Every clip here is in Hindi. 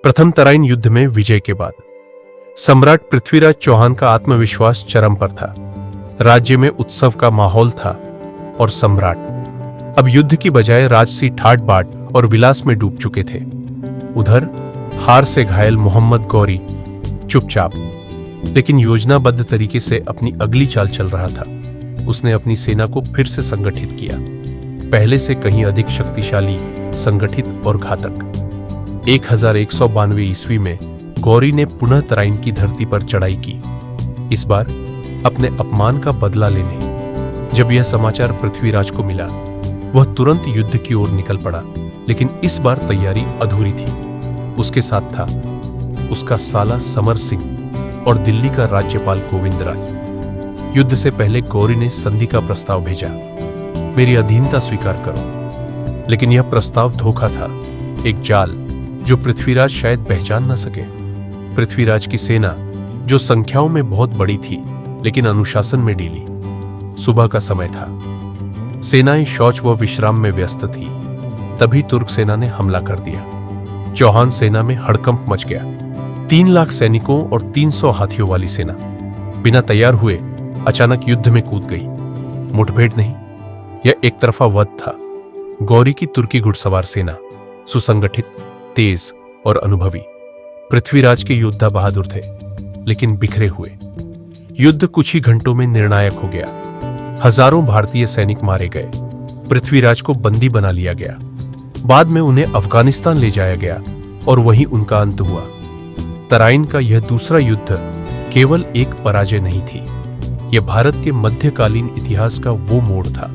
प्रथम तराइन युद्ध में विजय के बाद सम्राट पृथ्वीराज चौहान का आत्मविश्वास चरम पर था। राज्य में उत्सव का माहौल था और सम्राट अब युद्ध की बजाय राजसी ठाट बाट और विलास में डूब चुके थे। उधर हार से घायल मोहम्मद गौरी चुपचाप लेकिन योजनाबद्ध तरीके से अपनी अगली चाल चल रहा था। उसने अपनी सेना को फिर से संगठित किया, पहले से कहीं अधिक शक्तिशाली, संगठित और घातक। 1192 ईस्वी में गौरी ने पुनः तराइन की धरती पर चढ़ाई की, इस बार अपने अपमान का बदला लेने। जब यह समाचार पृथ्वीराज को मिला, वह तुरंत युद्ध की ओर निकल पड़ा, लेकिन इस बार तैयारी अधूरी थी। उसके साथ था उसका साला समर सिंह और दिल्ली का राज्यपाल गोविंदराज। युद्ध से पहले गौरी ने संधि का प्रस्ताव भेजा, मेरी अधीनता स्वीकार करो। लेकिन यह प्रस्ताव धोखा था, एक जाल जो पृथ्वीराज शायद पहचान न सके। पृथ्वीराज की सेना, जो संख्याओं में बहुत बड़ी थी लेकिन अनुशासन में ढीली। सुबह का समय था, सेनाएं शौच व विश्राम में व्यस्त थी। तभी तुर्क सेना ने हमला कर दिया। चौहान सेना में हड़कंप मच गया। 3 लाख सैनिकों और 300 हाथियों वाली सेना बिना तैयार हुए अचानक युद्ध में कूद गई। मुठभेड़ नहीं, यह एक तरफा वध था। गौरी की तुर्की घुड़सवार सेना सुसंगठित, तेज और अनुभवी। पृथ्वीराज के योद्धा बहादुर थे लेकिन बिखरे हुए। युद्ध कुछ ही घंटों में निर्णायक हो गया। हजारों भारतीय सैनिक मारे गए। पृथ्वीराज को बंदी बना लिया गया। बाद में उन्हें अफगानिस्तान ले जाया गया और वहीं उनका अंत हुआ। तराइन का यह दूसरा युद्ध केवल एक पराजय नहीं थी, यह भारत के मध्यकालीन इतिहास का वो मोड़ था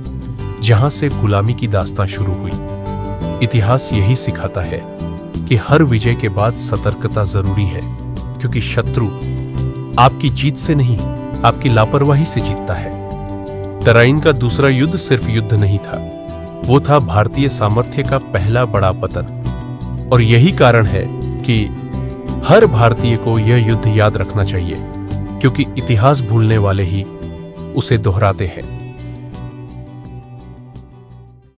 जहां से गुलामी की दास्तां शुरू हुई। इतिहास यही सिखाता है कि हर विजय के बाद सतर्कता जरूरी है, क्योंकि शत्रु आपकी जीत से नहीं, आपकी लापरवाही से जीतता है। तराइन का दूसरा युद्ध सिर्फ युद्ध नहीं था, वो था भारतीय सामर्थ्य का पहला बड़ा पतन। और यही कारण है कि हर भारतीय को यह युद्ध याद रखना चाहिए, क्योंकि इतिहास भूलने वाले ही उसे दोहराते हैं।